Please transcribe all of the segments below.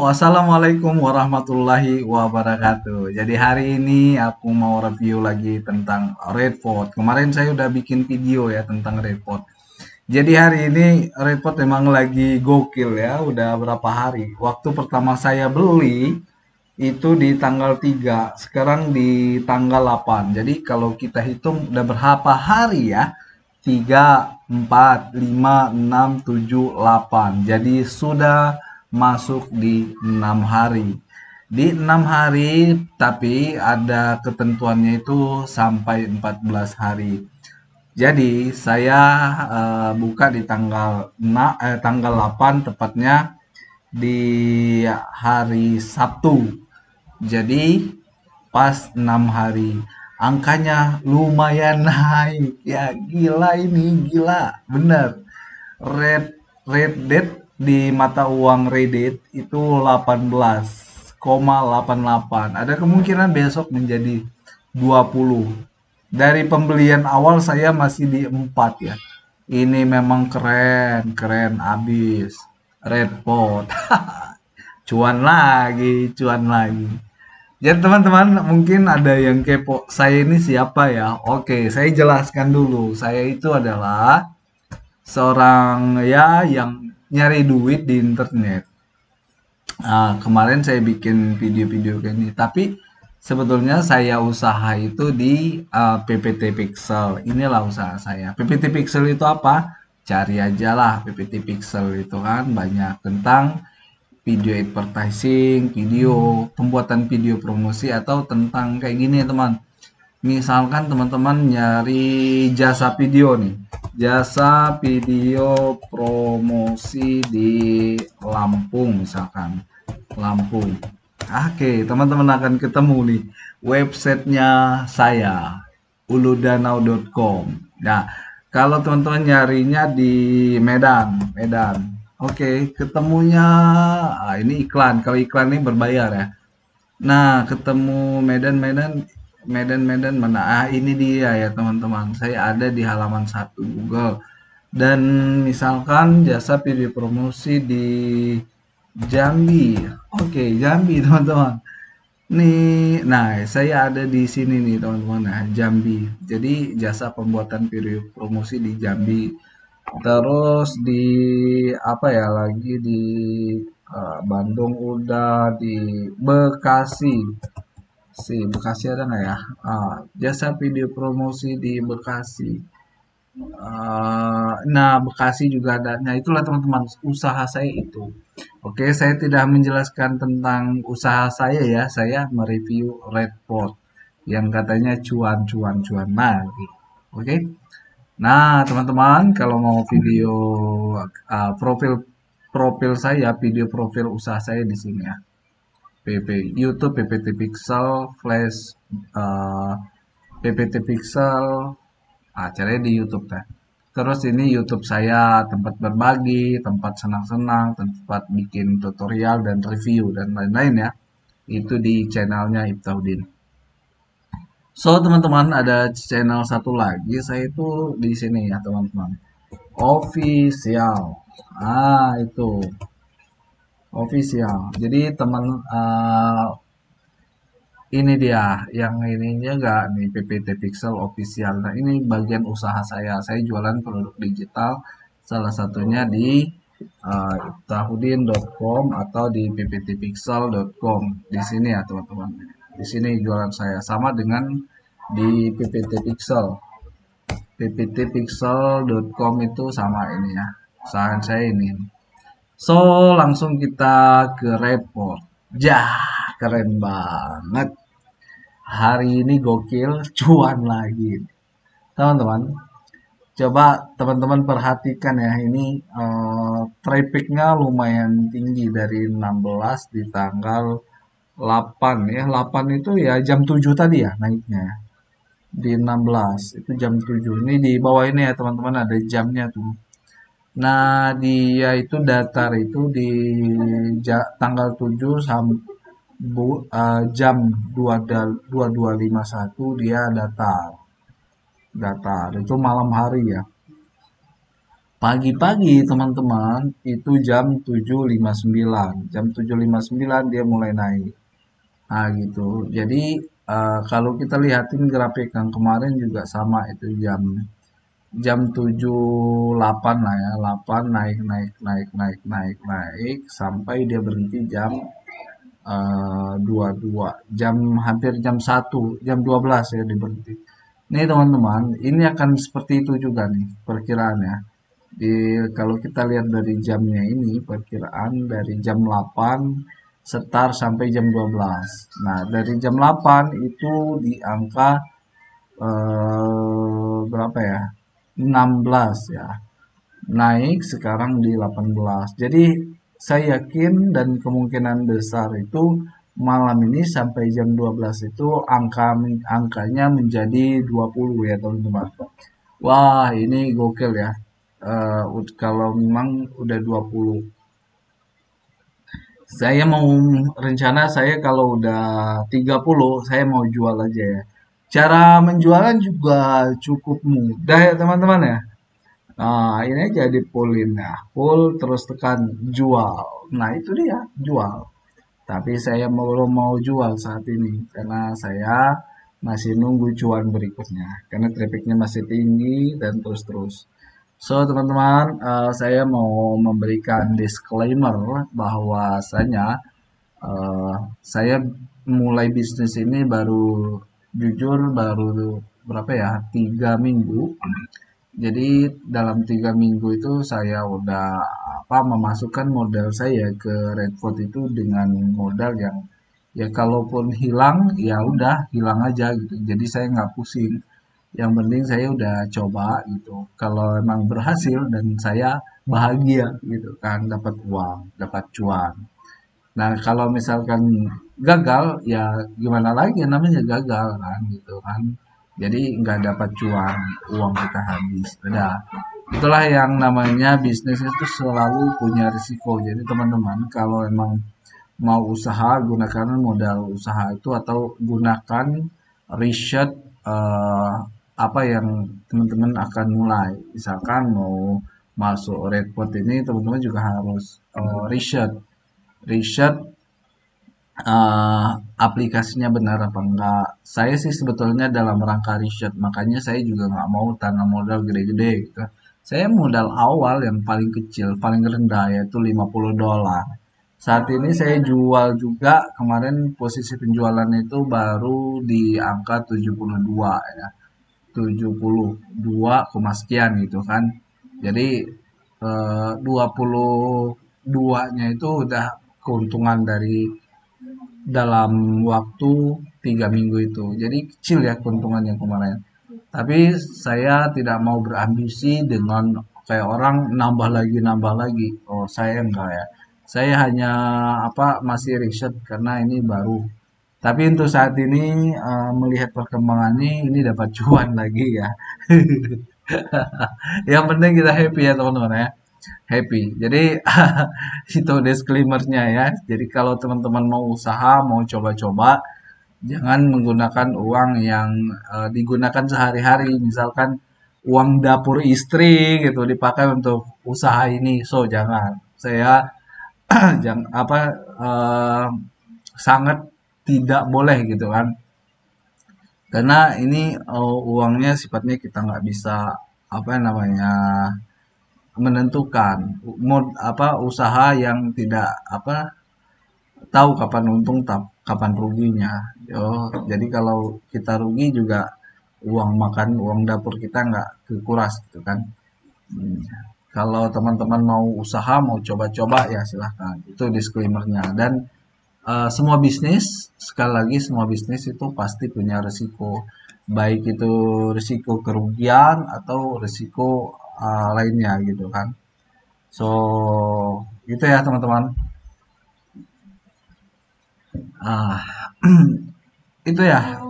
Assalamualaikum warahmatullahi wabarakatuh. Jadi hari ini aku mau review lagi tentang Redpot. Kemarin saya udah bikin video ya tentang Redpot. Jadi hari ini Redpot emang lagi gokil ya, udah berapa hari. Waktu pertama saya beli itu di tanggal 3, sekarang di tanggal 8. Jadi kalau kita hitung udah berapa hari ya? 3, 4, 5, 6, 7, 8. Jadi sudah masuk di 6 hari. Di 6 hari tapi ada ketentuannya itu sampai 14 hari. Jadi saya buka di tanggal 8 tepatnya di hari Sabtu. Jadi pas 6 hari angkanya lumayan naik ya, gila ini, gila bener. Red Red Dead di mata uang Reddit itu 18,88. Ada kemungkinan besok menjadi 20. Dari pembelian awal saya masih di 4 ya. Ini memang keren, keren abis. Redpot. Cuan lagi, cuan lagi. Jadi teman-teman mungkin ada yang kepo, saya ini siapa ya? Oke, saya jelaskan dulu. Saya itu adalah seorang ya yang nyari duit di internet. Kemarin saya bikin video-video kayak ini, tapi sebetulnya saya usaha itu di PPT Pixel. Inilah usaha saya. PPT Pixel itu apa? Cari aja lah PPT Pixel itu kan banyak tentang video advertising, video pembuatan video promosi atau tentang kayak gini ya teman. Misalkan teman-teman nyari jasa video nih, jasa video promosi di Lampung misalkan, Lampung. Oke, teman-teman akan ketemu nih websitenya saya, uludanau.com. Nah, kalau teman-teman nyarinya di Medan. Oke, ketemunya ini iklan. Kalau iklan ini berbayar ya. Nah, ketemu Medan mana? Ini dia ya teman-teman. Saya ada di halaman 1 Google. Dan misalkan jasa video promosi di Jambi. Oke, Jambi teman-teman. Nih, nah saya ada di sini nih teman-teman. Nah, Jambi. Jadi jasa pembuatan video promosi di Jambi. Terus di apa ya lagi di Bandung udah, di Bekasi. Bekasi ada nggak ya? Jasa video promosi di Bekasi. Nah, Bekasi juga ada. Nah, itulah teman-teman usaha saya itu. Oke, saya tidak menjelaskan tentang usaha saya ya. Saya mereview Redport yang katanya cuan lagi. Oke. Nah, teman-teman, kalau mau video profil profil saya, video profil usaha saya di sini ya. YouTube PPT Pixel Flash uh, PPT Pixel caranya di YouTube ya. Terus ini YouTube saya tempat berbagi, tempat senang-senang, tempat bikin tutorial dan review dan lain-lain ya. Itu di channelnya Ibtaudin. So teman-teman ada channel satu lagi saya itu di sini ya teman-teman. Official. Itu official. Jadi teman ini dia yang ininya enggak nih PPT Pixel Official. Nah, ini bagian usaha saya. Saya jualan produk digital salah satunya di tahudin.com atau di pptpixel.com. Di sini ya, teman-teman. Di sini jualan saya sama dengan di PPT Pixel. pptpixel.com itu sama ini ya. Usaha saya ini. So, langsung kita ke report. Keren banget. Hari ini gokil, cuan lagi. Teman-teman, coba teman-teman perhatikan ya, ini trafficnya lumayan tinggi dari 16 di tanggal 8 ya. 8 itu ya jam 7 tadi ya naiknya. Di 16 itu jam 7. Ini di bawah ini ya teman-teman ada jamnya tuh. Nah, dia itu datar itu di tanggal 7 sampai jam 22.51 dia datar. Datar itu malam hari ya. Pagi-pagi teman-teman itu jam 7.59. Jam 7.59 dia mulai naik. Nah, gitu. Jadi kalau kita lihatin grafik yang kemarin juga sama itu jam 7.08 lah ya. 8 naik naik naik naik naik naik sampai dia berhenti jam 22. Jam hampir jam 1, jam 12 ya dia berhenti. Nih teman-teman, ini akan seperti itu juga nih perkiraannya. Kalau kita lihat dari jamnya ini, perkiraan dari jam 8 start sampai jam 12. Nah, dari jam 8 itu di angka berapa ya? 16 ya. Naik sekarang di 18. Jadi saya yakin dan kemungkinan besar itu malam ini sampai jam 12 itu angkanya menjadi 20 ya teman-teman. Wah, ini gokil ya. Kalau memang udah 20. Saya mau rencana saya kalau udah 30 saya mau jual aja ya. Cara menjualan juga cukup mudah ya teman-teman ya. Nah, ini aja di fullin ya. Full terus tekan jual. Nah, itu dia, jual. Tapi saya belum mau jual saat ini karena saya masih nunggu cuan berikutnya. Karena trafficnya masih tinggi dan terus-terus. So, teman-teman, saya mau memberikan disclaimer bahwasanya eh, saya mulai bisnis ini baru jujur baru berapa ya 3 minggu. Jadi dalam 3 minggu itu saya udah memasukkan modal saya ke Redford itu dengan modal yang ya kalaupun hilang ya udah hilang aja gitu. Jadi saya nggak pusing. Yang penting saya udah coba gitu. Kalau emang berhasil dan saya bahagia gitu kan dapat uang, dapat cuan. Nah, kalau misalkan gagal, ya gimana lagi namanya gagal kan gitu kan. Jadi nggak dapat cuan, uang kita habis. Udah. Itulah yang namanya bisnis itu selalu punya risiko. Jadi teman-teman, kalau emang mau usaha, gunakan modal usaha itu atau gunakan riset apa yang teman-teman akan mulai. Misalkan mau masuk Redport ini, teman-teman juga harus riset riset aplikasinya benar apa enggak. Saya sih sebetulnya dalam rangka riset, makanya saya juga nggak mau tanam modal gede-gede gitu. Saya modal awal yang paling kecil, paling rendah yaitu $50. Saat ini saya jual juga, kemarin posisi penjualan itu baru di angka 72 ya. 72, sekian gitu kan. Jadi 22-nya itu udah keuntungan dari dalam waktu 3 minggu itu. Jadi kecil ya keuntungannya kemarin. Tapi saya tidak mau berambisi dengan kayak orang nambah lagi. Oh, saya enggak ya. Saya hanya masih riset karena ini baru. Tapi untuk saat ini melihat perkembangannya ini dapat cuan lagi ya. Yang penting kita happy ya teman-teman ya. Happy. Jadi itu disclaimer-nya ya. Jadi kalau teman-teman mau usaha, mau coba-coba, jangan menggunakan uang yang digunakan sehari-hari. Misalkan uang dapur istri gitu dipakai untuk usaha ini. So jangan. Saya jangan sangat tidak boleh gitu kan. Karena ini uangnya sifatnya kita nggak bisa apa namanya menentukan usaha yang tidak tahu kapan untung kapan ruginya. Jadi kalau kita rugi juga uang makan uang dapur kita nggak kekuras gitu kan. Hmm. Kalau teman-teman mau usaha mau coba-coba ya silahkan itu disclaimernya dan semua bisnis sekali lagi semua bisnis itu pasti punya risiko baik itu risiko kerugian atau risiko lainnya gitu kan. So, gitu ya teman-teman. Ah, itu ya.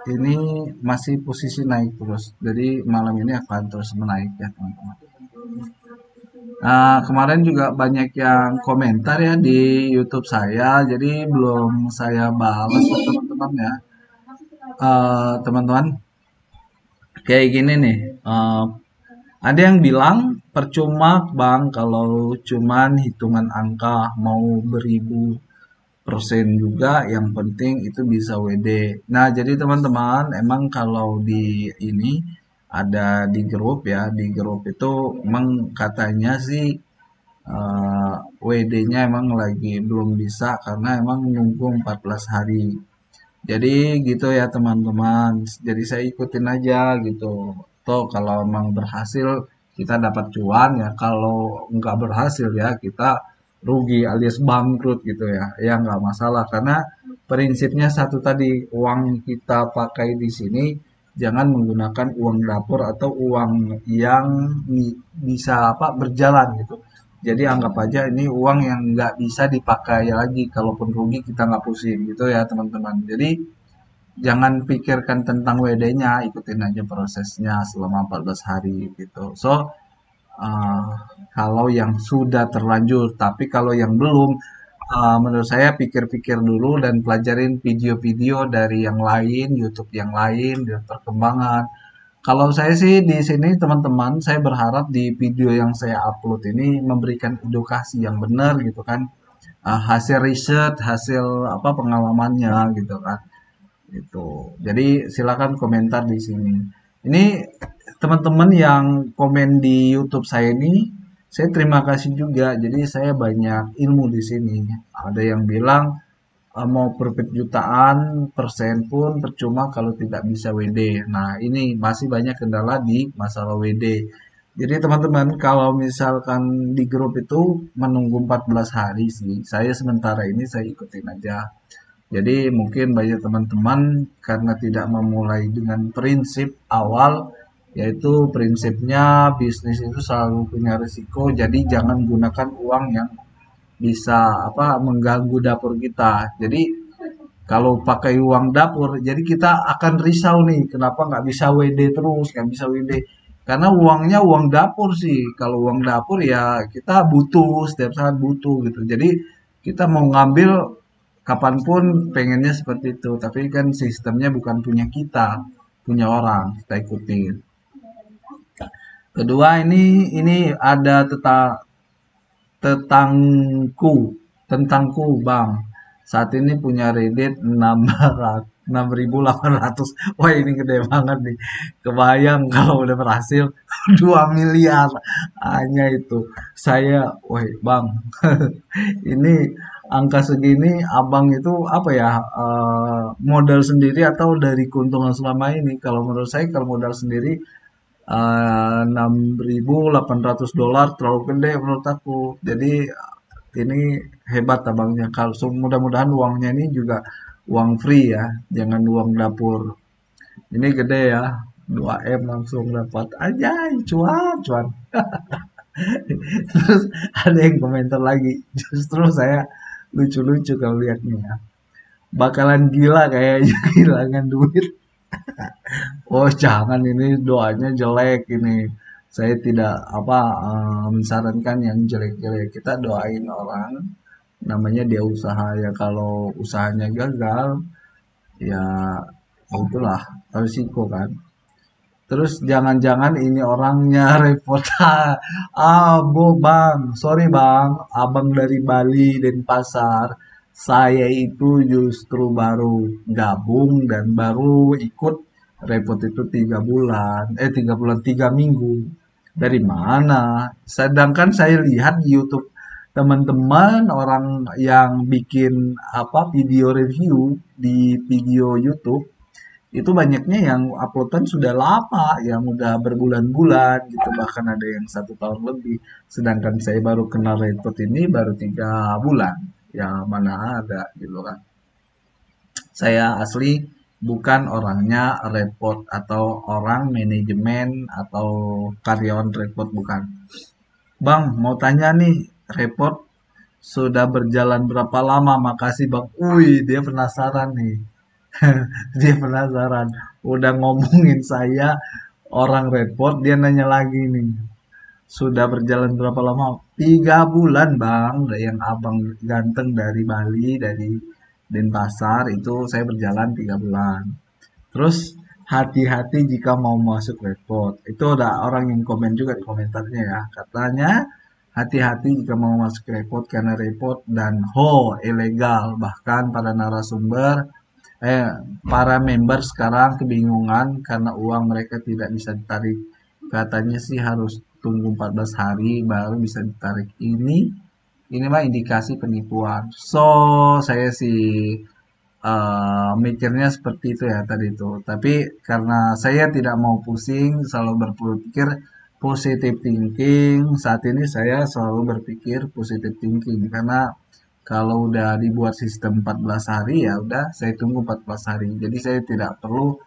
Ini masih posisi naik terus. Jadi malam ini akan terus menaik ya teman-teman. Kemarin juga banyak yang komentar ya di YouTube saya. Jadi belum saya balas ya teman-teman ya. Teman-teman kayak gini nih. Ada yang bilang percuma bang kalau cuman hitungan angka mau beribu persen juga, yang penting itu bisa WD. Nah, jadi teman-teman, emang kalau di ini ada di grup ya, di grup itu emang katanya sih WD-nya emang lagi belum bisa karena emang nunggu 14 hari. Jadi gitu ya teman-teman. Jadi saya ikutin aja gitu. Toh kalau emang berhasil kita dapat cuan ya. Kalau nggak berhasil ya kita rugi alias bangkrut gitu ya. Ya nggak masalah karena prinsipnya satu tadi, uang kita pakai di sini jangan menggunakan uang dapur atau uang yang bisa apa berjalan gitu. Jadi anggap aja ini uang yang nggak bisa dipakai lagi. Kalaupun rugi kita nggak pusing gitu ya teman-teman. Jadi jangan pikirkan tentang WD-nya, ikutin aja prosesnya selama 14 hari gitu. So, uh, kalau yang sudah terlanjur, tapi kalau yang belum, menurut saya pikir-pikir dulu dan pelajarin video-video dari yang lain, YouTube yang lain, dan perkembangan. Kalau saya sih di sini teman-teman, saya berharap di video yang saya upload ini memberikan edukasi yang benar gitu kan. Hasil riset, hasil apa pengalamannya gitu kan. Itu. Jadi silakan komentar di sini. Ini teman-teman yang komen di YouTube saya ini, saya terima kasih juga. Jadi saya banyak ilmu di sini. Ada yang bilang mau profit jutaan persen pun percuma kalau tidak bisa WD. Nah, ini masih banyak kendala di masalah WD. Jadi teman-teman kalau misalkan di grup itu menunggu 14 hari sih. Saya sementara ini saya ikutin aja. Jadi mungkin banyak teman-teman karena tidak memulai dengan prinsip awal, yaitu prinsipnya bisnis itu selalu punya risiko. Jadi jangan gunakan uang yang bisa apa mengganggu dapur kita. Jadi kalau pakai uang dapur, jadi kita akan risau nih, kenapa nggak bisa WD terus, nggak bisa WD. Karena uangnya uang dapur sih. Kalau uang dapur ya kita butuh, setiap saat butuh gitu. Jadi kita mau ngambil kapanpun pengennya seperti itu. Tapi kan sistemnya bukan punya kita, punya orang, kita ikutin. Kedua ini ada tetangku, tentangku bang. Saat ini punya Reddit 6.800. Wah ini gede banget nih. Kebayang kalau udah berhasil 2 miliar. Hanya itu. Saya, wah bang. Ini angka segini abang itu apa ya modal sendiri atau dari keuntungan selama ini? Kalau menurut saya kalau modal sendiri 6.800 dolar terlalu gede menurut aku. Jadi ini hebat abangnya. Kalau mudah-mudahan uangnya ini juga uang free ya, jangan uang dapur. Ini gede ya, 2M langsung dapat aja, cuan cuan. Terus ada yang komentar lagi, justru saya lucu-lucu kalau lihatnya ya. Bakalan gila kayaknya kehilangan duit. Oh jangan, ini doanya jelek ini. Saya tidak apa mensarankan yang jelek-jelek. Kita doain orang, namanya dia usaha ya. Kalau usahanya gagal, ya itulah risiko kan. Terus jangan-jangan ini orangnya repot. Bu bang, sorry bang, abang dari Bali dan Pasar. Saya itu justru baru gabung dan baru ikut repot itu 3 bulan, 3 bulan 3 minggu. Dari mana? Sedangkan saya lihat di YouTube teman-teman orang yang bikin apa video review di video YouTube itu banyaknya yang uploadan sudah lama, yang udah berbulan-bulan gitu, bahkan ada yang 1 tahun lebih. Sedangkan saya baru kenal Redpot ini baru 3 bulan, ya mana ada gitu kan. Saya asli bukan orangnya Redpot atau orang manajemen atau karyawan Redpot, bukan. Bang, mau tanya nih, Redpot sudah berjalan berapa lama? Makasih bang. Wih, dia penasaran nih. Dia penasaran. Udah ngomongin saya orang repot, dia nanya lagi nih. Sudah berjalan berapa lama? 3 bulan bang. Yang abang ganteng dari Bali, dari Denpasar itu saya berjalan 3 bulan. Terus hati-hati jika mau masuk repot. Itu ada orang yang komen juga di komentarnya ya. Katanya hati-hati jika mau masuk repot karena repot dan ilegal. Bahkan pada narasumber eh para member sekarang kebingungan karena uang mereka tidak bisa ditarik. Katanya sih harus tunggu 14 hari baru bisa ditarik. Ini mah indikasi penipuan. So, saya sih mikirnya seperti itu ya tadi itu. Tapi karena saya tidak mau pusing, selalu berpikir positive thinking. Saat ini saya selalu berpikir positive thinking karena kalau udah dibuat sistem 14 hari ya udah saya tunggu 14 hari. Jadi saya tidak perlu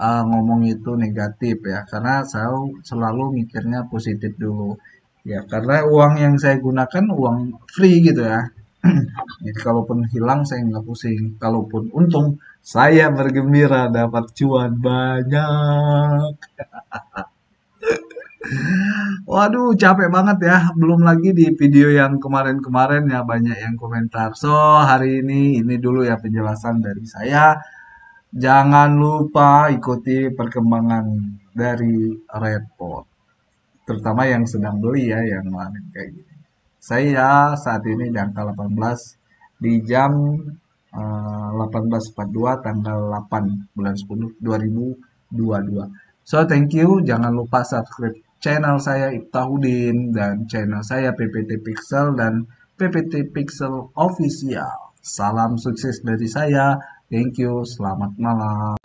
ngomong itu negatif ya karena saya selalu mikirnya positif dulu. Ya, karena uang yang saya gunakan uang free gitu ya. Jadi kalaupun hilang saya nggak pusing. Kalaupun untung saya bergembira dapat cuan banyak. Waduh, capek banget ya. Belum lagi di video yang kemarin-kemarin ya banyak yang komentar. So, hari ini dulu ya penjelasan dari saya. Jangan lupa ikuti perkembangan dari Redpot. Terutama yang sedang beli ya, yang lain kayak gitu. Saya saat ini di angka 18 di jam 18.42 tanggal 8 bulan 10 2022. So thank you, jangan lupa subscribe channel saya Iftahudin dan channel saya PPT Pixel dan PPT Pixel Official. Salam sukses dari saya. Thank you, selamat malam.